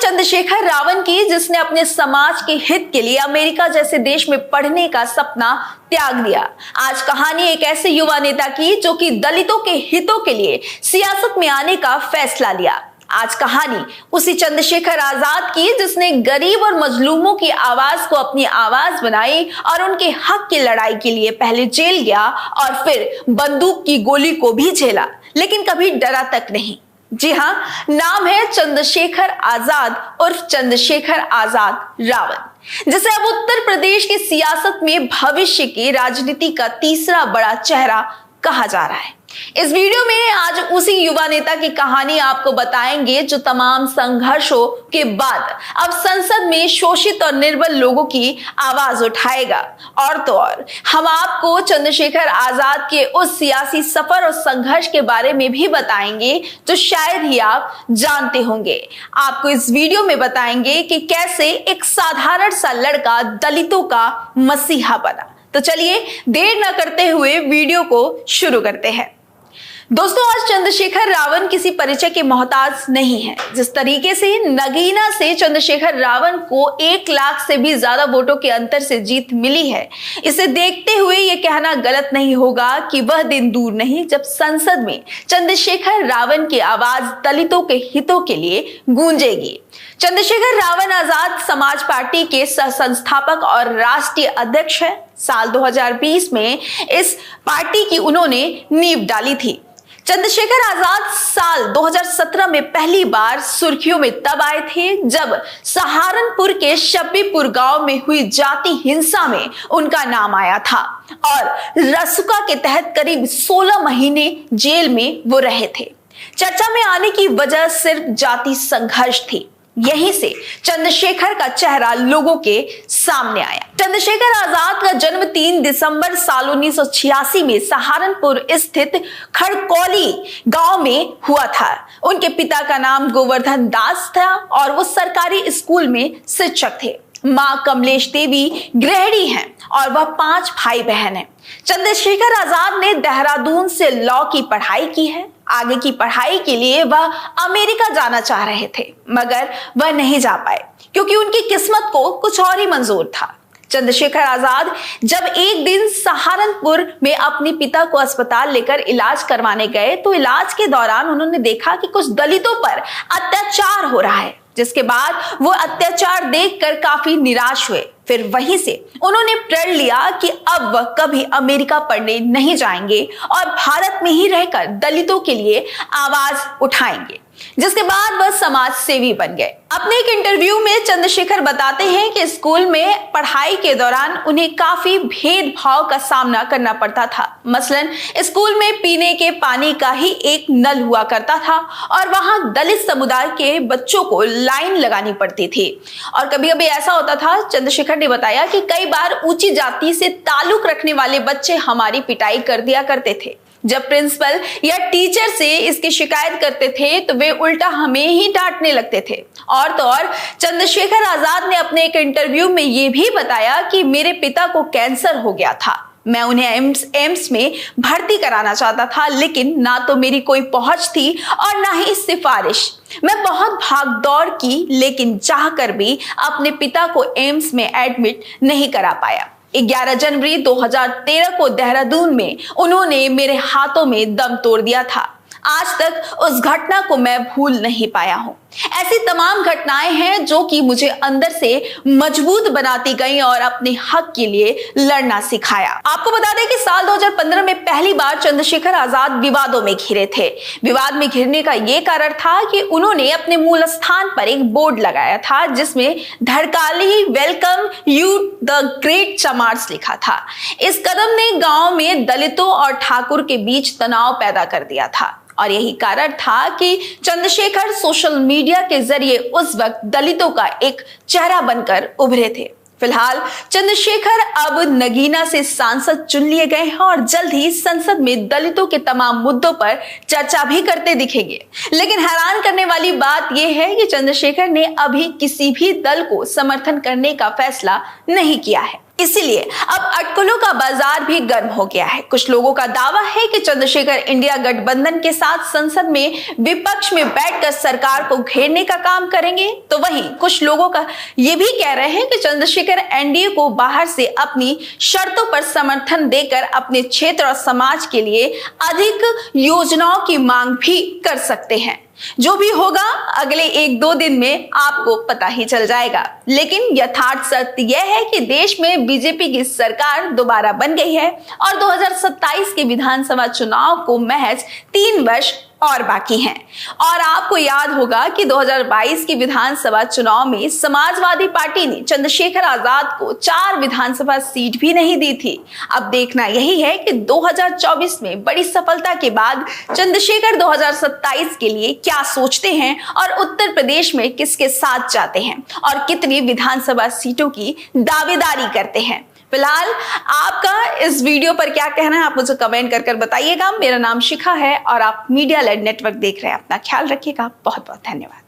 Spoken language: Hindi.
चंद्रशेखर रावण की, जिसने अपने समाज के हित के लिए अमेरिका जैसे देश में पढ़ने का सपना त्याग दिया। आज कहानी एक ऐसे युवा नेता की जो कि दलितों के हितों के लिए सियासत में आने का फैसला लिया। आज कहानी उसी चंद्रशेखर आजाद की, जिसने गरीब और मजलूमों की आवाज को अपनी आवाज बनाई और उनके हक की लड़ाई के लिए पहले जेल गया और फिर बंदूक की गोली को भी झेला, लेकिन कभी डरा तक नहीं। जी हां, नाम है चंद्रशेखर आजाद उर्फ चंद्रशेखर आजाद रावण, जिसे अब उत्तर प्रदेश की सियासत में भविष्य की राजनीति का तीसरा बड़ा चेहरा कहा जा रहा है। इस वीडियो में आज उसी युवा नेता की कहानी आपको बताएंगे जो तमाम संघर्षों के बाद अब संसद में शोषित और निर्बल लोगों की आवाज उठाएगा। और तो और हम आपको चंद्रशेखर आजाद के उस सियासी सफर और संघर्ष के बारे में भी बताएंगे जो शायद ही आप जानते होंगे। आपको इस वीडियो में बताएंगे कि कैसे एक साधारण सा लड़का दलितों का मसीहा बना। तो चलिए देर न करते हुए वीडियो को शुरू करते हैं। दोस्तों, आज चंद्रशेखर रावण किसी परिचय के मोहताज नहीं है। जिस तरीके से नगीना से चंद्रशेखर रावण को 1 लाख से भी ज्यादा वोटों के अंतर से जीत मिली है, इसे देखते हुए यह कहना गलत नहीं होगा कि वह दिन दूर नहीं जब संसद में चंद्रशेखर रावण की आवाज दलितों के हितों के लिए गूंजेगी। चंद्रशेखर रावण आजाद समाज पार्टी के सह संस्थापक और राष्ट्रीय अध्यक्ष है। साल 2020 में इस पार्टी की उन्होंने नींव डाली थी। चंद्रशेखर आजाद साल 2017 में पहली बार सुर्खियों में तब आए थे जब सहारनपुर के शब्बीपुर गांव में हुई जाति हिंसा में उनका नाम आया था और रसूखा के तहत करीब 16 महीने जेल में वो रहे थे। चर्चा में आने की वजह सिर्फ जाति संघर्ष थी। यहीं से चंद्रशेखर का चेहरा लोगों के सामने आया। चंद्रशेखर आजाद का जन्म 3 दिसंबर साल 1986 में सहारनपुर स्थित खड़कौली गांव में हुआ था। उनके पिता का नाम गोवर्धन दास था और वो सरकारी स्कूल में शिक्षक थे। मां कमलेश देवी गृहिणी हैं और वह 5 भाई बहन हैं। चंद्रशेखर आजाद ने देहरादून से लॉ की पढ़ाई की है। आगे की पढ़ाई के लिए वह अमेरिका जाना चाह रहे थे, मगर वह नहीं जा पाए क्योंकि उनकी किस्मत को कुछ और ही मंजूर था। चंद्रशेखर आजाद जब एक दिन सहारनपुर में अपने पिता को अस्पताल लेकर इलाज करवाने गए तो इलाज के दौरान उन्होंने देखा कि कुछ दलितों पर अत्याचार हो रहा है, जिसके बाद वो अत्याचार देखकर काफी निराश हुए। फिर वहीं से उन्होंने प्रण लिया कि अब वह कभी अमेरिका पढ़ने नहीं जाएंगे और भारत में ही रहकर दलितों के लिए आवाज उठाएंगे, जिसके बाद वह समाज सेवी बन गए। अपने एक इंटरव्यू में चंद्रशेखर बताते हैं कि स्कूल में पढ़ाई के दौरान उन्हें काफी भेदभाव का सामना करना पड़ता था। मसलन स्कूल में पीने के पानी का ही एक नल हुआ करता था और वहां दलित समुदाय के बच्चों को लाइन लगानी पड़ती थी। और कभी कभी ऐसा होता था, चंद्रशेखर ने बताया कि कई बार ऊंची जाति से ताल्लुक रखने वाले बच्चे हमारी पिटाई कर दिया करते थे। जब प्रिंसिपल या टीचर से इसकी शिकायत करते थे तो वे उल्टा हमें ही डांटने लगते थे। और तो और चंद्रशेखर आजाद ने अपने एक इंटरव्यू में यह भी बताया कि मेरे पिता को कैंसर हो गया था। मैं उन्हें एम्स में भर्ती कराना चाहता था, लेकिन ना तो मेरी कोई पहुंच थी और ना ही सिफारिश। मैं बहुत भाग दौड़ की, लेकिन चाहकर भी अपने पिता को एम्स में एडमिट नहीं करा पाया। 11 जनवरी 2013 को देहरादून में उन्होंने मेरे हाथों में दम तोड़ दिया था। आज तक उस घटना को मैं भूल नहीं पाया हूं। ऐसी तमाम घटनाएं हैं जो कि मुझे अंदर से मजबूत बनाती गई और अपने हक के लिए लड़ना सिखाया। आपको बता दें कि साल 2015 में पहली बार चंद्रशेखर आजाद विवादों में घिरे थे। विवाद में घिरने का यह कारण था कि उन्होंने अपने मूल स्थान पर एक बोर्ड लगाया था जिसमें धड़काली वेलकम यू द ग्रेट चमार्स लिखा था। इस कदम ने गांव में दलितों और ठाकुर के बीच तनाव पैदा कर दिया था और यही कारण था कि चंद्रशेखर सोशल मीडिया के जरिए उस वक्त दलितों का एक चेहरा बनकर उभरे थे। फिलहाल चंद्रशेखर अब नगीना से सांसद चुन लिए गए हैं और जल्द ही संसद में दलितों के तमाम मुद्दों पर चर्चा भी करते दिखेंगे। लेकिन हैरान करने वाली बात यह है कि चंद्रशेखर ने अभी किसी भी दल को समर्थन करने का फैसला नहीं किया है। इसीलिए अब अटकलों का बाजार भी गर्म हो गया है। कुछ लोगों का दावा है कि चंद्रशेखर इंडिया गठबंधन के साथ संसद में विपक्ष में बैठकर सरकार को घेरने का काम करेंगे, तो वहीं कुछ लोगों का यह भी कह रहे हैं कि चंद्रशेखर एनडीए को बाहर से अपनी शर्तों पर समर्थन देकर अपने क्षेत्र और समाज के लिए अधिक योजनाओं की मांग भी कर सकते हैं। जो भी होगा अगले 1-2 दिन में आपको पता ही चल जाएगा। लेकिन यथार्थ सत्य यह है कि देश में बीजेपी की सरकार दोबारा बन गई है और 2027 के विधानसभा चुनाव को महज 3 वर्ष और बाकी हैं। और आपको याद होगा कि 2022 की विधानसभा चुनाव में समाजवादी पार्टी ने चंद्रशेखर आजाद को 4 विधानसभा सीट भी नहीं दी थी। अब देखना यही है कि 2024 में बड़ी सफलता के बाद चंद्रशेखर 2027 के लिए क्या सोचते हैं और उत्तर प्रदेश में किसके साथ जाते हैं और कितनी विधानसभा सीटों की दावेदारी करते हैं। फिलहाल आपका इस वीडियो पर क्या कहना है, आप मुझे कमेंट कर बताइएगा। मेरा नाम शिखा है और आप मीडिया लेड नेटवर्क देख रहे हैं। अपना ख्याल रखिएगा। बहुत बहुत धन्यवाद।